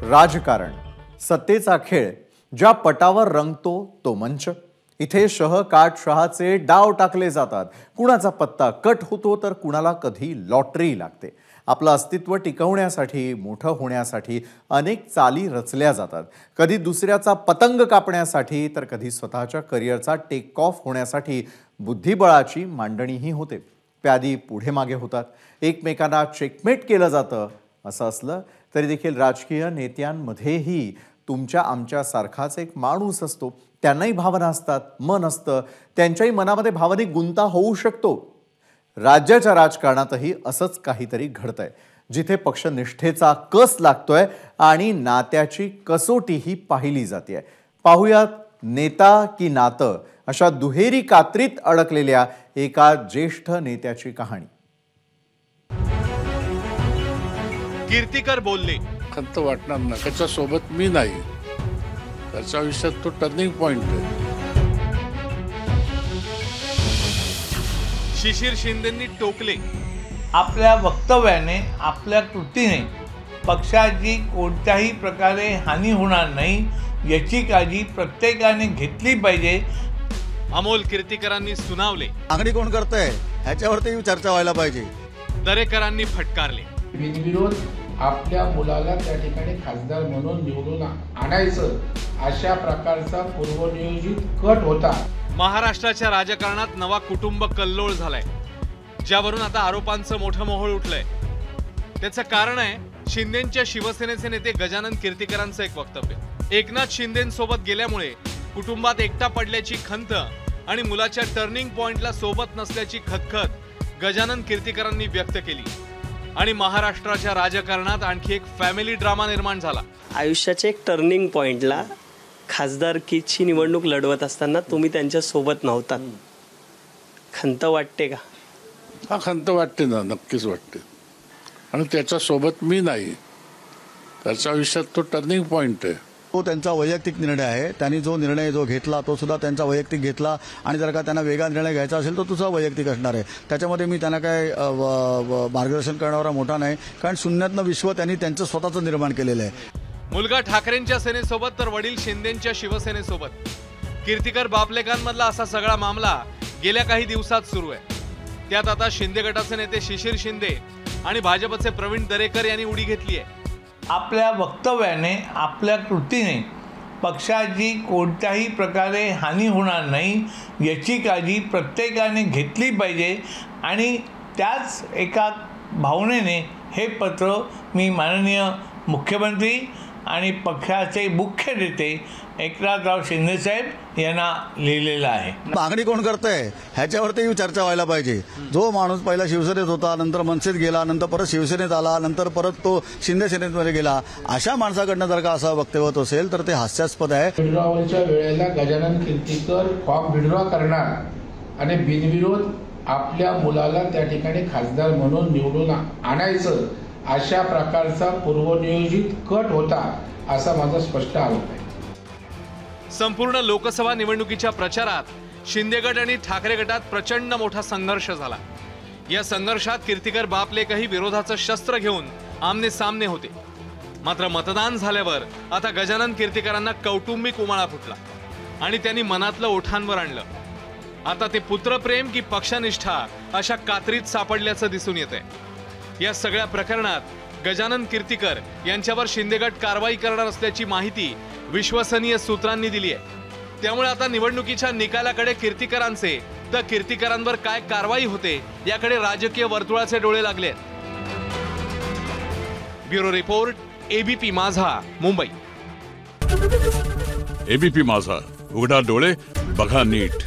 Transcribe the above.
राजकारण, सत्तेचा खेळ ज्या पटावर रंगतो तो मंच। इथे शहाचे डाव टाकले जातात। कुणाचा पत्ता कट होतो तर कुणाला कधी लॉटरी लागते। आपलं अस्तित्व टिकवण्यासाठी, मोठं होण्यासाठी अनेक चाली रचल्या जातात। कधी दुसऱ्याचा पतंग कापण्यासाठी तर कधी स्वतःच्या करिअरचा टेक ऑफ होण्यासाठी बुद्धिबळाची मांडणीही होते। प्यादी पुढे मागे होतात, एकमेकांना चेकमेट केलं जातं। असं असलं तरी देखील राजकीय नेत्यांमध्येही तुमच्या आमच्या सारखाच एक माणूस असतो। त्यांनाही भावना असतात, मन असतं, त्यांच्याही मनामध्ये भावनिक गुंता होऊ शकतो। राज्याच्या राजकारणातही असंच काहीतरी घडतंय, जिथे पक्षनिष्ठेचा कस लागतोय आणि नात्याची कसोटीही पाहिली जाते। पाहुयात नेता की नातं अशा दुहेरी कात्रीत अडकलेल्या एका ज्येष्ठ नेत्याची कहाणी। कीर्तिकर बोलले, खंत वाटणार ना, त्याच्या सोबत मी नाही, त्याच्या आयुष्यात तो टर्निंग पॉइंट आहे। शिशिर शिंदेंनी टोकले, आपल्या वक्तव्याने, आपल्या कृतीने पक्षाची कोणत्याही प्रकारे हानी होणार नाही याची काळजी प्रत्येकाने घेतली पाहिजे। अमोल कीर्तिकरांनी सुनावले, मागणी कोण करतंय ह्याच्यावरती चर्चा व्हायला पाहिजे। दरेकरांनी फटकारले, बिनविरोध आपल्या मुलाला त्या ठिकाणी खासदार म्हणून निवडून आणायचं अशा प्रकारचा पूर्वनियोजित कट होता। महाराष्ट्राच्या राजकारणात नवा कुटुंब कल्लोळ झालाय, ज्यावरून आता आरोपांचं मोठं मोहोळ उठलंय। त्याचं कारण आहे शिंदेंच्या शिवसेनेचे नेते गजानन कीर्तिकरांचं एक वक्तव्य। एकनाथ शिंदेंसोबत गेल्यामुळे कुटुंबात एकटा पडल्याची खंत आणि मुलाच्या टर्निंग पॉइंटला सोबत नसल्याची खतखत गजानन कीर्तिकरांनी व्यक्त केली आणि महाराष्ट्राच्या राजकारणात आणखी एक फॅमिली ड्रामा निर्माण झाला। आयुष्याच्या एक टर्निंग पॉइंटला खासदारकीची निवडणूक लढवत असताना तुम्ही त्यांच्या सोबत नव्हतात, खंत वाटते का? हा, खंत वाटते ना, नक्कीच वाटते। आणि त्याच्या सोबत मी नाही, त्याच्या आयुष्यात तो टर्निंग पॉइंट आहे। तो त्यांचा वैयक्तिक निर्णय आहे। त्यांनी जो निर्णय घेतला तो सुद्धा त्यांचा वैयक्तिक घेतला आणि जर का त्यांना वेगळा निर्णय घ्यायचा असेल तर तुझा वैयक्तिक असणार आहे। त्याच्यामध्ये मी त्यांना काय मार्गदर्शन करणारा मोठा नाही, कारण शून्यातनं विश्व त्यांनी त्यांचं स्वतःचं निर्माण केलेलं आहे। मुलगा ठाकरेंच्या सेनेसोबत तर वडील शिंदेंच्या शिवसेनेसोबत। कीर्तिकर बापलेकांमधला असा सगळा मामला गेल्या काही दिवसात सुरू आहे। त्यात आता शिंदे गटाचे नेते शिशिर शिंदे आणि भाजपचे प्रवीण दरेकर यांनी उडी घेतली आहे। आपल्या वक्तव्याने, आपल्या कृतीने पक्षाची कोणत्याही प्रकारे हानी होणार नाही याची काळजी प्रत्येकाने घेतली पाहिजे आणि त्याच एका भावनेने हे पत्र मी माननीय मुख्यमंत्री आणि पक्षाचे मुख्य नेते एकनाथराव शिंदेसाहेब यांना लिहिलेलं आहे। मागणी कोण करतंय ह्याच्यावरती चर्चा व्हायला पाहिजे। जो माणूस पहिला शिवसेनेत होता, नंतर मनसेत गेला, नंतर परत शिवसेनेत आला, नंतर परत तो शिंदे सेनेमध्ये गेला, अशा माणसाकडनं जर का असं वक्तव्य होत असेल तर ते हास्यास्पद आहे। विड्रॉवलच्या वेळेला गजानन कीर्तिकर फॉर्म विड्रॉ करणार आणि बिनविरोध आपल्या मुलाला त्या ठिकाणी खासदार म्हणून निवडून आणायचं अशा प्रकारचा पूर्वनियोजित कट होता, असा माझा स्पष्ट आरोप आहे। संपूर्ण लोकसभा निवडणुकीच्या प्रचारात शिंदे गट आणि ठाकरे गटात प्रचंड मोठा संघर्ष झाला। या संघर्षात कीर्तिकर बापलेकही विरोधाचं शस्त्र घेऊन आमने सामने होते। मात्र मतदान झाल्यावर आता गजानन कीर्तिकरांना कौटुंबिक उमाळा फुटला आणि त्यांनी मनातलं ओठांवर आणलं। आता ते पुत्रप्रेम की पक्षनिष्ठा अशा कात्रीत सापडल्याचं दिसून येतंय। या सगळ्या प्रकरणात गजानन कीर्तिकर यांच्यावर शिंदे गट कारवाई करणार असल्याची माहिती विश्वसनीय सूत्रांनी दिली आहे। त्यामुळे आता निवडणुकीच्या निकालाकडे कीर्तिकरांचे तर कीर्तिकरांवर काय कारवाई होते याकडे राजकीय वर्तुळाचे डोळे लागले आहेत। ब्युरो रिपोर्ट, एबीपी माझा, मुंबई। एबीपी माझा, उघडा डोळे बघा नीट।